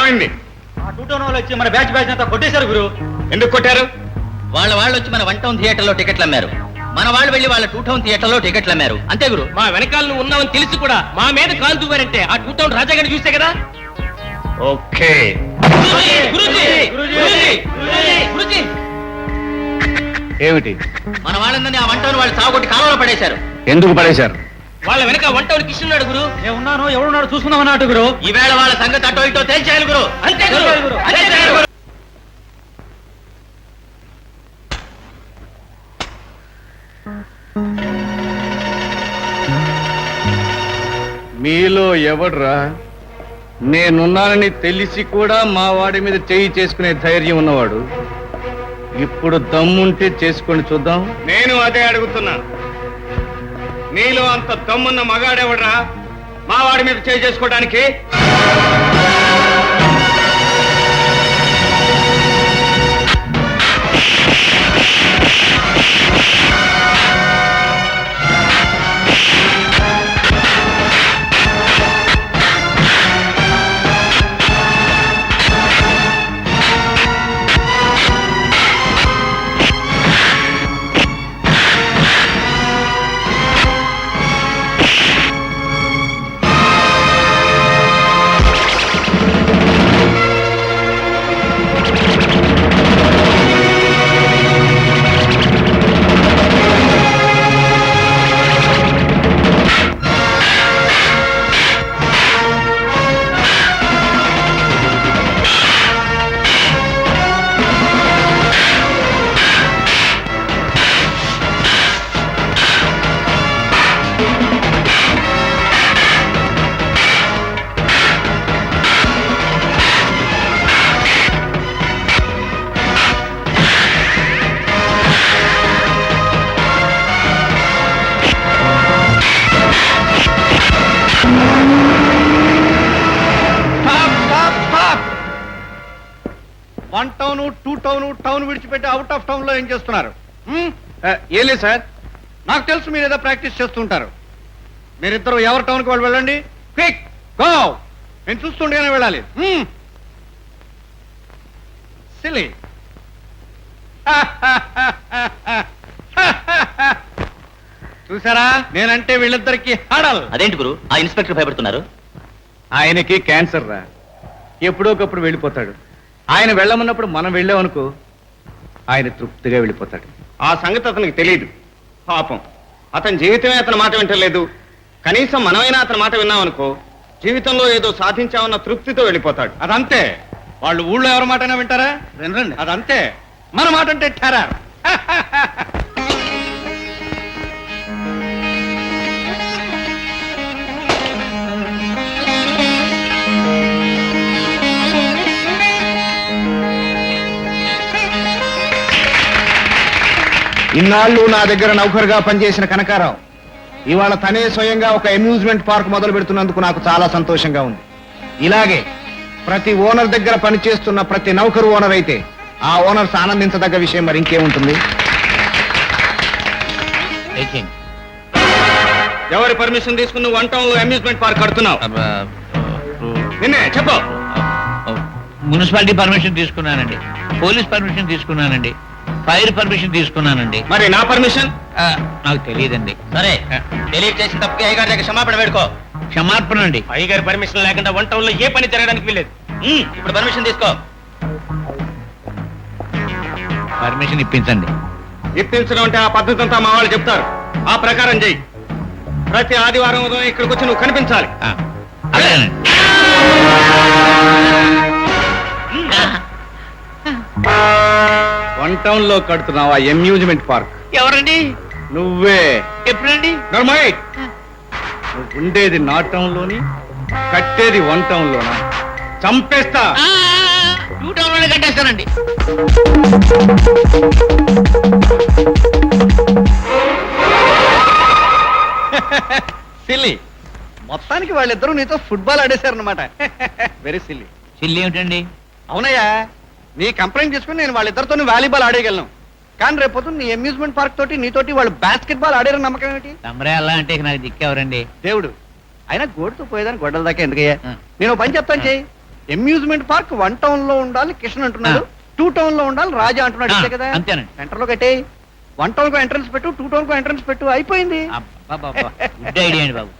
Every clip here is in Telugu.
ఏమైంది? ఆ టూ టౌన్ వాళ్ళు వచ్చి మన బ్యాచ్ అంతా కొట్టేశారు గురు. ఎందుకు కొట్టారు? వాళ్ళు వచ్చి మన 1 టౌన్ థియేటర్ లో టికెట్లు అమ్మారు. మన వాళ్ళు వెళ్ళి వాళ్ళ 2 టౌన్ థియేటర్ లో టికెట్లు అమ్మారు. అంతే గురు. మా వెనకాల నువ్వు ఉన్నావని తెలిసి కూడా మా మీద కాలు దూవారంటే ఆ టూ టౌన్ రాజాగారిని చూస్తే కదా. ఓకే. ఏమిటి? మన వాళ్ళందరినీ ఆ 1 టౌన్ వాళ్ళు సాగుకొట్టి కాలంలో పడేశారు. ఎందుకు పడేశారు? వాళ్ళ వెనక 1 టౌన్ కిష్ణున్నాడు గురు. నేనున్నాను, ఎవరున్నాడు చూసుకుందాం అన్నట్టు గురు. ఈవేళ వాళ్ళ సంగతి అటో ఇటో తేల్చేయాలి గురు. అంతే గురు. అంతే గురు. మీలో ఎవడ్రా నేనున్నానని తెలిసి కూడా మా వాడి మీద చేయి చేసుకునే ధైర్యం ఉన్నవాడు? ఇప్పుడు దమ్ముంటే చేసుకొని చూద్దాం. నేను అదే అడుగుతున్నా. నీలో అంత దమ్మున్న మగాడెవడ్రా మా వాడి మీద చేయి చేసుకోవడానికి? టౌన్ విడిచిపెట్టి అవుట్ ఆఫ్ టౌన్ లో ఏం చేస్తున్నారు? ఏం లేదు సార్, నాకు తెలుసు మీరు ఏదో ప్రాక్టీస్ చేస్తుంటారు. మీరిద్దరు ఎవరి టౌన్కి వాళ్ళు వెళ్ళండి. Quick go. నేను చూస్తుండగానే వెళ్ళాలి. సిలీ. చూసారా, నేనంటే వీళ్ళిద్దరికి హడల్. అదేంటి గురు ఆ ఇన్స్పెక్టర్ భయపడుతున్నారు? ఆయనకి క్యాన్సర్ రా, ఎప్పుడోకప్పుడు వెళ్ళిపోతాడు. ఆయన వెళ్ళమన్నప్పుడు మనం వెళ్ళామనుకో ఆయన తృప్తిగా వెళ్ళిపోతాడు. ఆ సంగతి అతనికి తెలియదు. పాపం, అతని జీవితమే అతని మాట వింటలేదు. కనీసం మనమైనా అతని మాట విన్నామనుకో జీవితంలో ఏదో సాధించామన్న తృప్తితో వెళ్ళిపోతాడు. అదంతే. వాళ్ళు ఊళ్ళో ఎవరి మాటైనా వింటారా? వినరండి. అదంతే. మన మాట అంటే టెర్రర్. ఇన్నాళ్ళు నా దగ్గర నౌకరుగా పనిచేసిన కనకారావు ఇవాళ తనే స్వయంగా ఒక అమ్యూజ్మెంట్ పార్క్ మొదలు పెడుతున్నందుకు నాకు చాలా సంతోషంగా ఉంది. ఇలాగే ప్రతి ఓనర్ దగ్గర పనిచేస్తున్న ప్రతి నౌకరు ఓనర్ అయితే ఆ ఓనర్స్ ఆనందించదగ్గ విషయం మరి ఇంకేముంటుంది? ఎవరి పర్మిషన్ తీసుకుని 1 టౌన్ లో అమ్యూజ్మెంట్ పార్క్ కడుతున్నావు? నిన్నే చెప్పు. మున్సిపాలిటీ పర్మిషన్ తీసుకున్నానండి, పోలీస్ పర్మిషన్ తీసుకున్నానండి, ఫైర్ పర్మిషన్ తీసుకున్నానండి. మరి నా పర్మిషన్? నాకు తెలియదండి. సరే, తెలియక చేసిన తప్పుకి అయ్యగారి దగ్గర క్షమాపణ వేడుకో. క్షమాపణ అండి. అయ్యగారి పర్మిషన్ లేకుండా 1 టౌన్ లో ఏ పని జరగడానికి వీల్లేదు. ఇప్పుడు పర్మిషన్ తీసుకో. పర్మిషన్ ఇప్పించండి. ఇప్పించడం అంటే ఆ పద్ధతి అంతా మా వాళ్ళు చెప్తారు. ఆ ప్రకారం చెయ్యి. ప్రతి ఆదివారం ఉదయం ఇక్కడికి వచ్చి నువ్వు కనిపించాలి. అలాగేనండి. 1 టౌన్ లో కడుతున్నావు ఆ అమ్యూజ్మెంట్ పార్క్. ఎవరండి? నువ్వే. ఎప్పుడండి? నువ్వు ఉండేది నా టౌన్ లోని, కట్టేది 1 టౌన్ లోనా? చంపేస్తా. 2 టౌన్ లోనే కట్టేస్తానండి. సిల్లీ. మొత్తానికి వాళ్ళిద్దరూ నీతో ఫుట్బాల్ ఆడేశారనమాట. Very silly. సిల్లీ ఏమిటండి? అవునయ్యా, నీ కంప్లైంట్ చేసుకుని నేను వాళ్ళిద్దరితో వాలీబాల్ ఆడేయగలను. కానీ రేపు నీ అమ్యూజ్మెంట్ పార్క్ తోటి నీతోటి వాళ్ళు బాస్కెట్ బాల్ ఆడారని నమ్మకం ఏమిటి? తమరే అలా అంటే నాకు దిక్కెవరండి? దేవుడు. అయినా గోడుతో పోయేదాన్ని గొడ్డల దాకా ఎందుకయ్యా? నేను పని చెప్తాను చెయ్యి. అమ్యూజ్మెంట్ పార్క్ 1 టౌన్ లో ఉండాలి కిషన్ అంటున్నాడు, 2 టౌన్ లో ఉండాలి రాజా అంటున్నాడు. అంతే కదా? అంతేనండి. సెంటర్ లో కట్టే 1 టౌన్ కు ఎంట్రన్స్ పెట్టు, 2 టౌన్ కు ఎంట్రన్స్ పెట్టు, అయిపోయింది. అబ్బబ్బబ్బా, గుడ్ ఐడియా అండి బాబు.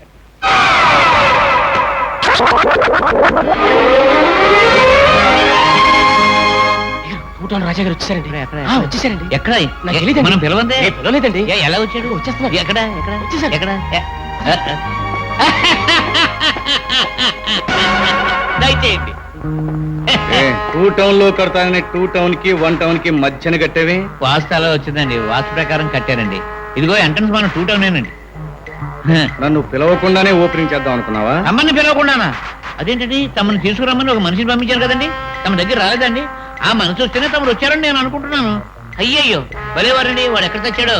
టూ టౌన్ రాజా గారు వచ్చేసారండి. వచ్చేసారండి. ఎక్కడ నాకు తెలీదండి. మనం పిలవందే. పిలవలేదండి. ఎలా వచ్చాడు? వచ్చేస్తున్నారు. ఎక్కడ ఎక్కడ వచ్చేసారు. ఎక్కడ దయచేయండి. 2 టౌన్ లో కడతానని 2 టౌన్ కి 1 టౌన్ కి మధ్యన కట్టేవి. వాస్తు అలా వచ్చిందండి, వాస్తు ప్రకారం కట్టారండి. ఇదిగో ఎంట్రన్స్ మనం 2 టౌనేనండి. నన్ను పిలవకుండానే ఓపెనింగ్ చేద్దాం అనుకున్నావా? అమ్మని పిలవకుండానా? అదేంటండి, తమను తీసుకురమ్మని ఒక మనిషిని పంపించారు కదండి, తమ దగ్గర రాలేదండి. ఆ మనిషి వస్తేనే తమరు వచ్చారని నేను అనుకుంటున్నాను. అయ్యయ్యో భలేవారండి, వాడు ఎక్కడ తెచ్చాడో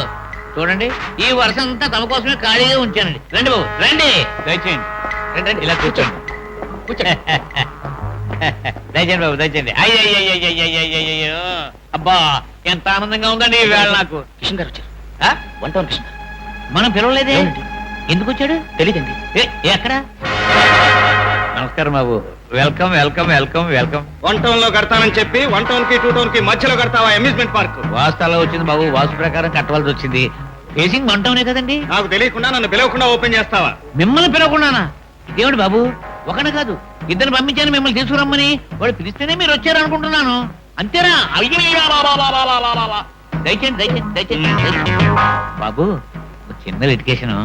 చూడండి. ఈ వరుస అంతా తమ కోసమే ఖాళీగా ఉంచానండి. రండి బాబు రండి, దయచేయండి. రండి రండి, ఇలా కూర్చోండి. దయచేయండి బాబు, దయచేయండి. అయ్యయ్యో అబ్బా, ఎంత ఆనందంగా ఉందండి ఈ వేళ నాకు. కిషన్ గారు వచ్చారు. ఆ? 1 టౌన్ కిషన్ గారు. మనం పిలవలేదే, ఏమండి? ఎందుకు వచ్చాడు? తెలీదండి. ఎక్కడ? నమస్కారం బాబు, welcome welcome welcome welcome. 1 town లో కడతానని చెప్పి 1 టౌన్ కి 2 టౌన్ కి మధ్యలో కడతావా అమ్యూజ్మెంట్ పార్క్? వాస్తు అలా వచ్చింది బాబు, వాస్తు ప్రకారం కట్టవలసి వచ్చింది. ఫేసింగ్ 1 టౌనే కదండి. నాకు తెలియకుండా నన్ను పిలవకుండా ఓపెన్ చేస్తావా? మిమ్మల్ని పిలవకుండానా? ఇదేమిటి బాబు, ఒకనే కాదు ఇద్దరు పంపించాను మిమ్మల్ని తీసుకురమ్మని. వాడు పిలిస్తేనే మీరు వచ్చారు అనుకుంటున్నాను. అంతేనా? అయ్యయ్యో, దయచేయండి దయచేయండి దయచేయండి దయచేయండి. బాబు, ఒక చిన్న లిటికేషన్.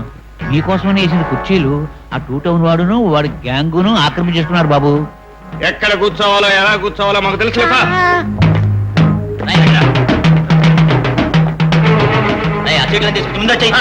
మీకోసమని వేసిన కుర్చీలు ఆ 2 టౌన్ వాడును వాడి గ్యాంగును ఆక్రమించేస్తున్నారు బాబు. ఎక్కడ కూర్చోవాలో ఎలా కూర్చోవాలో మాకు తెలుసు. ముందు వచ్చేయ్.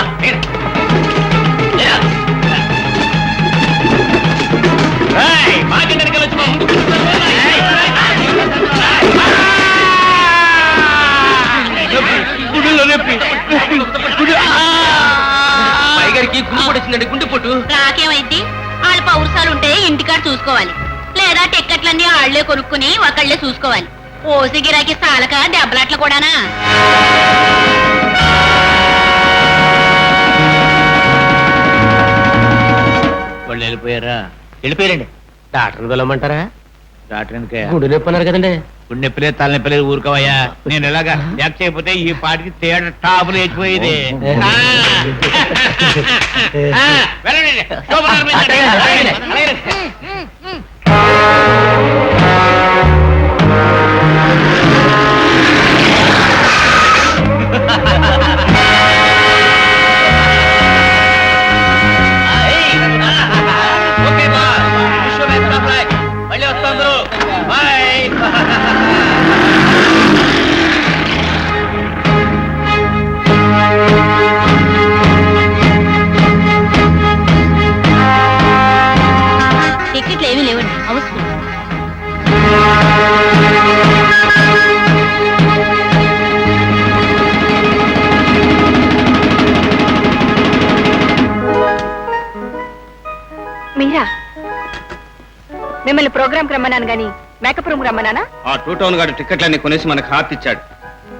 పైగారికి గుండు పొడిచిందండి, గుండు పొట్టు. నాకేమైంది? వాళ్ళ పౌరుషాలుంటే ఇంటికాడ చూసుకోవాలి, లేదా టిక్కెట్లన్నీ ఆళ్లే కొనుక్కుని ఒకళ్లే చూసుకోవాలి. ఓసి గిరాకి సాలక దెబ్బలాట్లు కూడానా? వాళ్ళు వెళ్ళిపోయారా? వెళ్ళిపోయారండి. డాక్టర్ని పిలవమంటారా? డాక్టర్ ఎందుకే? గుండె నొప్పి అన్నారు కదండి. గుండె నొప్పిలేదు, తలనొప్పిలేదు, ఊరుకోవయ్యా. నేను ఎలాగా యాక్ చేయకపోతే ఈ పాటికి థియేటర్ టాపులు లేచిపోయేది. వెళ్ళండి. శోభనాలు మీద రండి. ఓకే బాస్, విశ్వ బెస్ట్ ఆఫ్ లక్. మళ్ళీ వస్తాను. బాయ్. టిక్కెట్లు ఏమీ లేవండి, అవసరం. మీరా? మిమ్మల్ని ప్రోగ్రామ్ రమ్మన్నాను గాని మేకప్ రూమ్ రమ్మన్నానా? ఆ 2 టౌన్ గారి టికెట్లన్నీ కొనేసి మనకు హాత్ ఇచ్చాడు.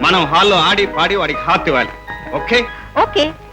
మనం హాల్లో ఆడి పాడి వాడికి హాత్ ఇవ్వాలి. Okay okay.